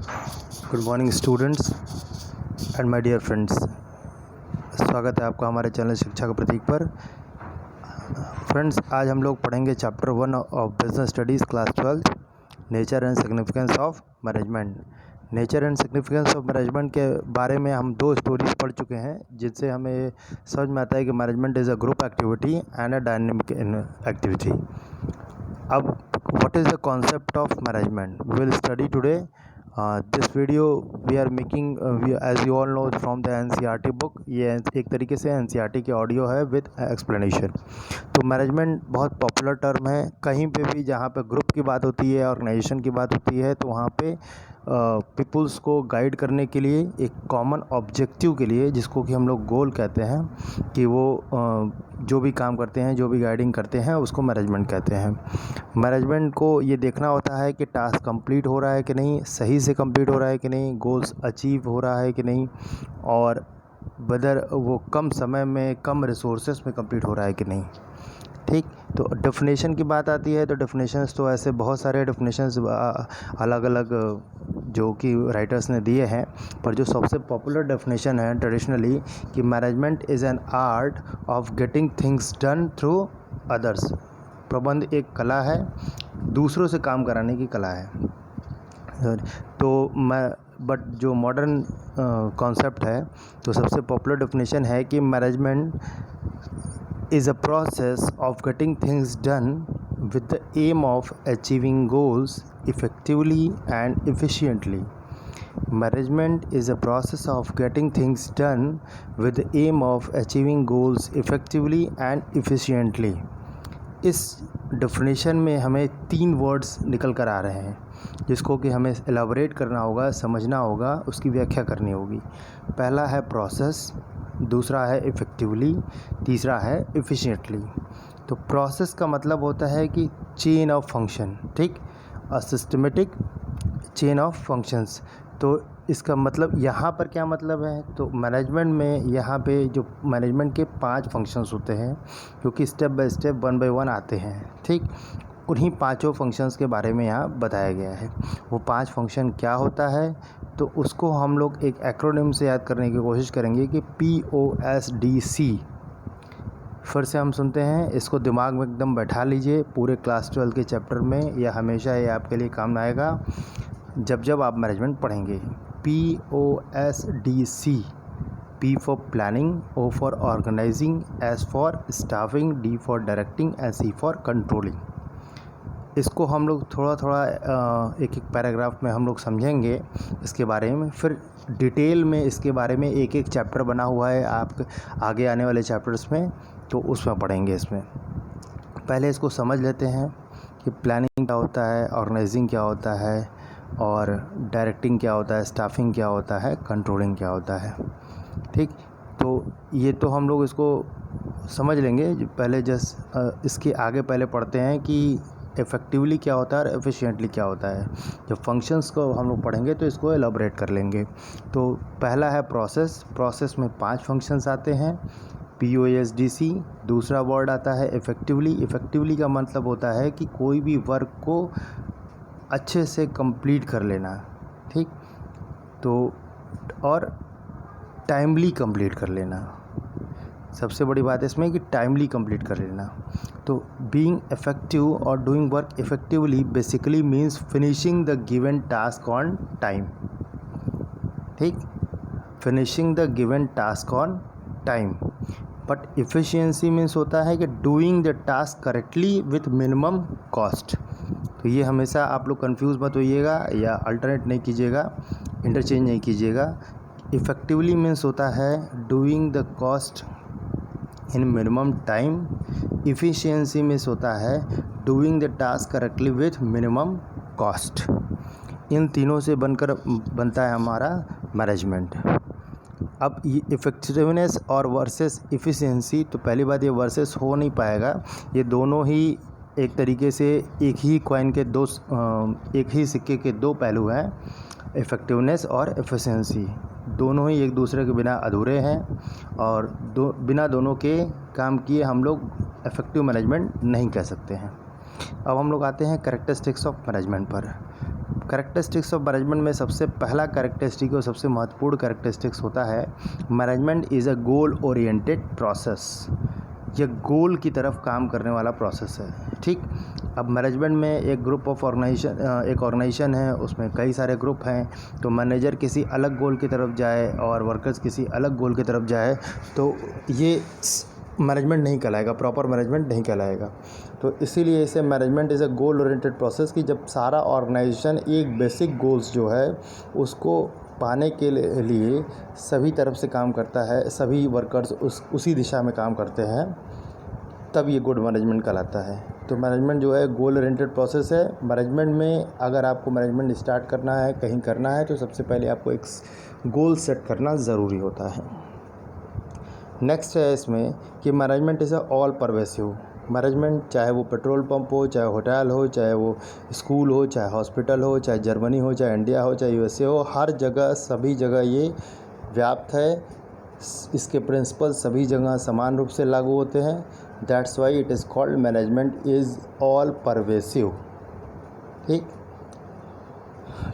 Good morning students and my dear friends. स्वागत है आपका हमारे चैनल शिक्षा का प्रतीक पर। फ्रेंड्स, आज हम लोग पढ़ेंगे chapter 1 of business studies class 12, nature and significance of management. Nature and significance of management के बारे में हम 2 स्टोरीज पढ़ चुके हैं, जिससे हमें समझ में आता है कि management is a group activity and a dynamic activity. अब what is the concept of management we will study today. This video we are making as you all know from the NCERT book। ये एक तरीके से NCERT की audio है with explanation. तो management बहुत popular term है। कहीं पे भी जहाँ पे ग्रुप की बात होती है, ऑर्गेनाइजेशन की बात होती है, तो वहाँ पे पीपल्स को गाइड करने के लिए एक कॉमन ऑब्जेक्टिव के लिए, जिसको कि हम लोग गोल कहते हैं, कि वो जो भी काम करते हैं, जो भी गाइडिंग करते हैं, उसको मैनेजमेंट कहते हैं। मैनेजमेंट को ये देखना होता है कि टास्क कंप्लीट हो रहा है कि नहीं, सही से कंप्लीट हो रहा है कि नहीं, गोल्स अचीव हो रहा है कि नहीं, और वेदर वो कम समय में, कम रिसोर्सेस में कंप्लीट हो रहा है कि नहीं। ठीक, तो डेफिनेशन की बात आती है तो डेफिनेशंस तो ऐसे बहुत सारे डेफिनेशंस अलग अलग जो कि राइटर्स ने दिए हैं, पर जो सबसे पॉपुलर डेफिनेशन है ट्रेडिशनली कि management is an art of getting things done through others. प्रबंध एक कला है, दूसरों से काम कराने की कला है। तो बट जो मॉडर्न कॉन्सेप्ट है, तो सबसे पॉपुलर डेफिनेशन है कि management is a process of getting things done with the aim of achieving goals effectively and efficiently. Management is a process of getting things done with the aim of achieving goals effectively and efficiently. इस definition में हमें 3 words निकल कर आ रहे हैं, जिसको कि हमें एलाबोरेट करना होगा, समझना होगा, उसकी व्याख्या करनी होगी। पहला है प्रोसेस, दूसरा है इफ़ेक्टिवली, तीसरा है एफिशिएंटली। तो प्रोसेस का मतलब होता है कि चेन ऑफ फंक्शन, ठीक, a systematic chain of functions. तो इसका मतलब यहाँ पर क्या मतलब है, तो मैनेजमेंट में यहाँ पे जो मैनेजमेंट के 5 फंक्शंस होते हैं, जो कि स्टेप बाय स्टेप 1 बाय 1 आते हैं, ठीक। उन्हीं 5 फंक्शंस के बारे में यहाँ बताया गया है। वो 5 फंक्शन क्या होता है, तो उसको हम लोग एक एक्रोनिम से याद करने की कोशिश करेंगे कि POSDC। फिर से हम सुनते हैं, इसको दिमाग में एकदम बैठा लीजिए पूरे क्लास 12 के चैप्टर में, या हमेशा ये आपके लिए काम आएगा जब जब आप मैनेजमेंट पढ़ेंगे। POSDC, P for planning, O for organising, S for staffing, D for directing, and C for controlling. इसको हम लोग थोड़ा थोड़ा एक एक पैराग्राफ में हम लोग समझेंगे इसके बारे में। फिर डिटेल में इसके बारे में एक एक चैप्टर बना हुआ है आप आगे आने वाले चैप्टर्स में, तो उसमें पढ़ेंगे। इसमें पहले इसको समझ लेते हैं कि प्लानिंग क्या होता है, ऑर्गेनाइजिंग क्या होता है, और डायरेक्टिंग क्या होता है, स्टाफिंग क्या होता है, कंट्रोलिंग क्या होता है, ठीक। तो ये तो हम लोग इसको समझ लेंगे। पहले इसके आगे पहले पढ़ते हैं कि इफ़ेक्टिवली क्या होता है और एफिशिएंटली क्या होता है। जब फंक्शंस को हम लोग पढ़ेंगे तो इसको एलाबोरेट कर लेंगे। तो पहला है प्रोसेस। प्रोसेस में 5 फंक्शंस आते हैं, POSDC। दूसरा वर्ड आता है इफ़ेक्टिवली। इफ़ेक्टिवली का मतलब होता है कि कोई भी वर्क को अच्छे से कंप्लीट कर लेना, ठीक। तो और टाइमली कंप्लीट कर लेना, सबसे बड़ी बात है इसमें कि टाइमली कंप्लीट कर लेना। तो बीइंग इफेक्टिव और doing work effectively basically means finishing the given task on time, ठीक, finishing the given task on time. But efficiency means होता है कि doing the task correctly with minimum cost. तो ये हमेशा आप लोग कंफ्यूज मत होइएगा या अल्टरनेट नहीं कीजिएगा, इंटरचेंज नहीं कीजिएगा। इफ़ेक्टिवली मीन्स होता है doing the cost in minimum time. Efficiency means होता है doing the task correctly with minimum cost. इन तीनों से बनता है हमारा मैनेजमेंट। अब ये इफ़ेक्टिवनेस और वर्सेस इफ़िशियंसी, तो पहली बात ये वर्सेस हो नहीं पाएगा। ये दोनों ही एक तरीके से एक ही कॉइन के एक ही सिक्के के 2 पहलू हैं। इफ़ेक्टिवनेस और एफिशिएंसी दोनों ही एक दूसरे के बिना अधूरे हैं, और बिना दोनों के काम किए हम लोग इफ़ेक्टिव मैनेजमेंट नहीं कह सकते हैं। अब हम लोग आते हैं कैरेक्टरिस्टिक्स ऑफ मैनेजमेंट पर। कैरेक्टरिस्टिक्स ऑफ मैनेजमेंट में सबसे पहला कैरेक्टरिस्टिक और सबसे महत्वपूर्ण कैरेक्टरिस्टिक्स होता है management is a goal oriented process. यह गोल की तरफ काम करने वाला प्रोसेस है। ठीक, अब मैनेजमेंट में एक ग्रुप ऑफ ऑर्गेनाइजेशन है, उसमें कई सारे ग्रुप हैं, तो मैनेजर किसी अलग गोल की तरफ जाए और वर्कर्स किसी अलग गोल की तरफ जाए तो ये मैनेजमेंट नहीं कहलाएगा, प्रॉपर मैनेजमेंट नहीं कहलाएगा। तो इसीलिए इसे management is a goal oriented process कि जब सारा ऑर्गेनाइजेशन एक बेसिक गोल्स जो है उसको पाने के लिए सभी तरफ से काम करता है, सभी वर्कर्स उसी दिशा में काम करते हैं, तब ये गुड मैनेजमेंट कहलाता है। तो मैनेजमेंट जो है गोल ओरिएंटेड प्रोसेस है। मैनेजमेंट में अगर आपको मैनेजमेंट स्टार्ट करना है, कहीं करना है, तो सबसे पहले आपको एक गोल सेट करना ज़रूरी होता है। नेक्स्ट है इसमें कि management is a all pervasive. Management चाहे वो पेट्रोल पंप हो, चाहे होटल हो, चाहे वो स्कूल हो, चाहे हॉस्पिटल हो, चाहे जर्मनी हो, चाहे इंडिया हो, चाहे यूएसए हो, हर जगह सभी जगह ये व्याप्त है। इसके प्रिंसिपल सभी जगह समान रूप से लागू होते हैं। That's why it is called management is all pervasive. ठीक,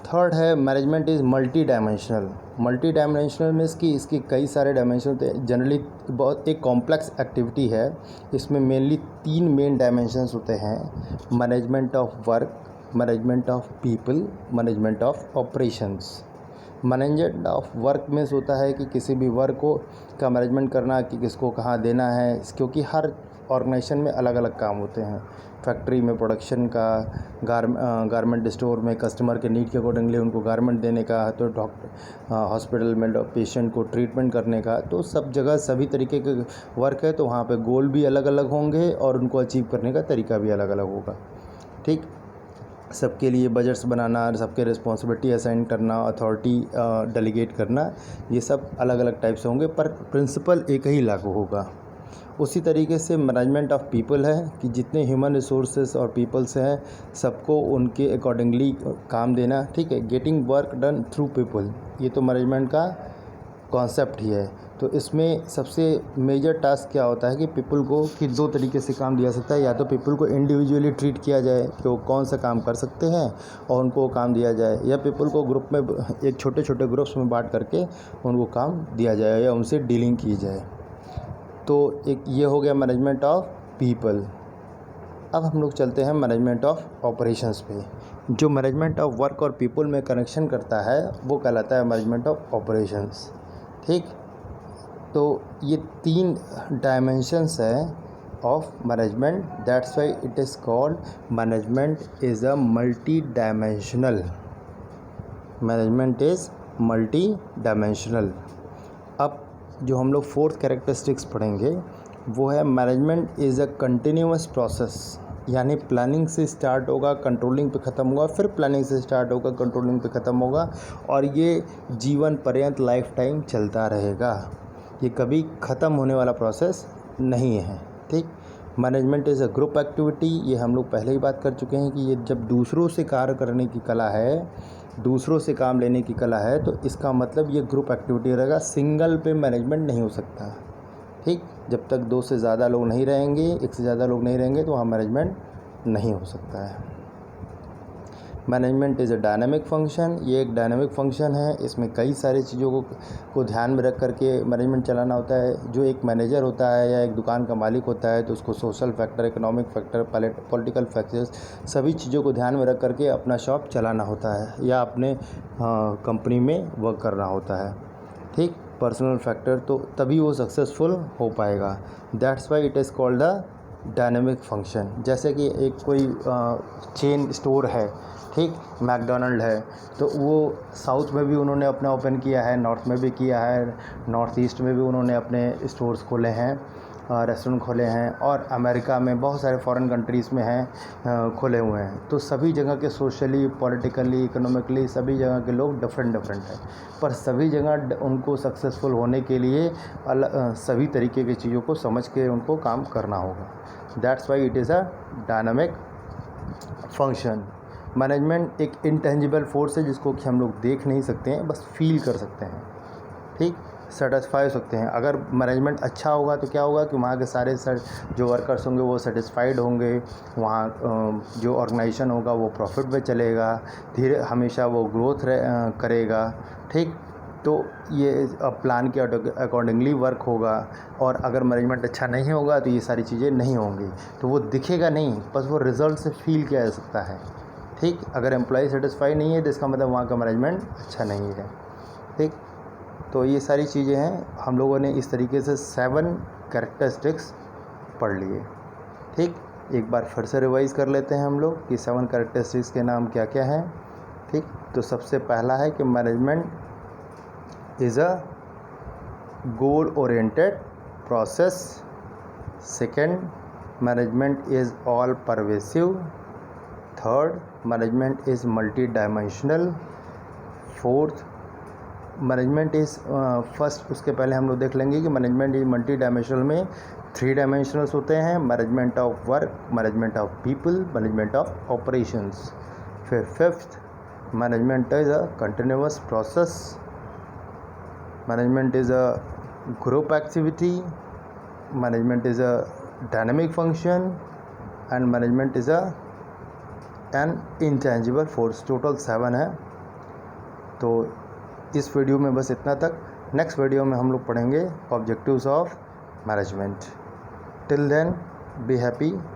थर्ड है management is multi dimensional. Multi dimensional means कि इसके कई सारे डायमेंशन होते हैं। जनरली बहुत एक कॉम्प्लेक्स एक्टिविटी है। इसमें मेनली 3 मेन डायमेंशंस होते हैं: management of work, management of people, management of operations. Management of work means होता है कि किसी भी वर्क को का मैनेजमेंट करना, कि किसको कहाँ देना है, क्योंकि हर ऑर्गेनाइजेशन में अलग अलग काम होते हैं। फैक्ट्री में प्रोडक्शन का, गारमेंट स्टोर में कस्टमर के नीड के अकॉर्डिंगली उनको गारमेंट देने का, तो हॉस्पिटल में पेशेंट को ट्रीटमेंट करने का, तो सब जगह सभी तरीके के वर्क है, तो वहाँ पे गोल भी अलग अलग होंगे और उनको अचीव करने का तरीका भी अलग अलग होगा। ठीक, सबके लिए बजट्स बनाना, सबके रिस्पॉन्सिबिलिटी असाइन करना, अथॉरिटी डेलीगेट करना, ये सब अलग अलग टाइप से होंगे, पर प्रिंसिपल एक ही लागू होगा। उसी तरीके से मैनेजमेंट ऑफ पीपल है कि जितने ह्यूमन रिसोर्सेज और पीपल्स हैं सबको उनके अकॉर्डिंगली काम देना। ठीक है, getting work done through people, ये तो मैनेजमेंट का कॉन्सेप्ट ही है। तो इसमें सबसे मेजर टास्क क्या होता है कि पीपल को कि 2 तरीके से काम दिया सकता है। या तो पीपल को इंडिविजुअली ट्रीट किया जाए कि वो कौन सा काम कर सकते हैं और उनको काम दिया जाए, या पीपल को ग्रुप में एक छोटे छोटे ग्रुप्स में बांट करके उनको काम दिया जाए या उनसे डीलिंग की जाए। तो एक ये हो गया मैनेजमेंट ऑफ पीपल। अब हम लोग चलते हैं मैनेजमेंट ऑफ ऑपरेशंस पे। जो मैनेजमेंट ऑफ वर्क और पीपल में कनेक्शन करता है वो कहलाता है मैनेजमेंट ऑफ ऑपरेशंस। ठीक, तो ये 3 डायमेंशंस हैं of management. That's why it is called management is a multi dimensional. Management is multi dimensional. अब जो हम लोग 4th कैरेक्टरिस्टिक्स पढ़ेंगे वो है management is a continuous process. यानी प्लानिंग से स्टार्ट होगा, कंट्रोलिंग पे ख़त्म होगा, फिर प्लानिंग से स्टार्ट होगा, कंट्रोलिंग पे ख़त्म होगा, और ये जीवन पर्यंत लाइफ टाइम चलता रहेगा। ये कभी ख़त्म होने वाला प्रोसेस नहीं है। ठीक, management is a group activity, ये हम लोग पहले ही बात कर चुके हैं कि ये जब दूसरों से कार्य करने की कला है, दूसरों से काम लेने की कला है, तो इसका मतलब ये ग्रुप एक्टिविटी रहेगा। सिंगल पे मैनेजमेंट नहीं हो सकता। ठीक, जब तक 2 से ज़्यादा लोग नहीं रहेंगे, 1 से ज़्यादा लोग नहीं रहेंगे, तो वहाँ मैनेजमेंट नहीं हो सकता है। Management is a dynamic function, ये एक डायनामिक फंक्शन है। इसमें कई सारी चीज़ों को ध्यान में रख करके मैनेजमेंट चलाना होता है। जो एक मैनेजर होता है या एक दुकान का मालिक होता है, तो उसको social factor, economic factor, political factors, सभी चीज़ों को ध्यान में रख करके अपना शॉप चलाना होता है या अपने कंपनी में वर्क करना होता है। ठीक, पर्सनल फैक्टर, तो तभी वो सक्सेसफुल हो पाएगा। That's why it is called the dynamic function. जैसे कि एक कोई चेन स्टोर है, ठीक, मैकडोनल्ड है, तो वो साउथ में भी उन्होंने अपना ओपन किया है, नॉर्थ में भी किया है, नॉर्थ ईस्ट में भी उन्होंने अपने स्टोर्स खोले हैं, रेस्टोरेंट खोले हैं, और अमेरिका में बहुत सारे फॉरेन कंट्रीज़ में हैं, खोले हुए हैं। तो सभी जगह के सोशली, पॉलिटिकली, इकोनॉमिकली सभी जगह के लोग डिफरेंट है, पर सभी जगह उनको सक्सेसफुल होने के लिए सभी तरीके की चीज़ों को समझ के उनको काम करना होगा। That's why it is a dynamic function. Management एक इंटेंजिबल फोर्स है जिसको कि हम लोग देख नहीं सकते हैं, बस फील कर सकते हैं। ठीक, सेटिस्फाई हो सकते हैं। अगर मैनेजमेंट अच्छा होगा तो क्या होगा कि वहाँ के सारे जो वर्कर्स होंगे वो सेटिस्फाइड होंगे, वहाँ जो ऑर्गेनाइजेशन होगा वो प्रॉफिट में चलेगा, धीरे हमेशा वो ग्रोथ करेगा। ठीक, तो ये प्लान के अकॉर्डिंगली वर्क होगा। और अगर मैनेजमेंट अच्छा नहीं होगा तो ये सारी चीज़ें नहीं होंगी, तो वो दिखेगा नहीं, बस वो रिज़ल्ट से फील किया जा सकता है। ठीक, अगर एम्प्लॉय सेटिस्फाई नहीं है तो इसका मतलब वहाँ का मैनेजमेंट अच्छा नहीं है। ठीक, तो ये सारी चीज़ें हैं, हम लोगों ने इस तरीके से 7 कैरेक्टरिस्टिक्स पढ़ लिए। ठीक, एक बार फिर से रिवाइज़ कर लेते हैं हम लोग कि 7 कैरेक्टरिस्टिक्स के नाम क्या क्या हैं। ठीक, तो सबसे पहला है कि management is a goal oriented process. Second, management is all pervasive. Third, management is multi dimensional. Fourth, management is first, उसके पहले हम लोग देख लेंगे कि मैनेजमेंट इज मल्टी डायमेंशनल में 3 डायमेंशनल्स होते हैं, management of work, management of people, management of operations. फिर fifth, management is a continuous process. Management is a group activity. Management is a dynamic function and management is a an intangible force. Total 7 है। तो इस video में बस इतना तक। Next video में हम लोग पढ़ेंगे objectives of management. Till then be happy,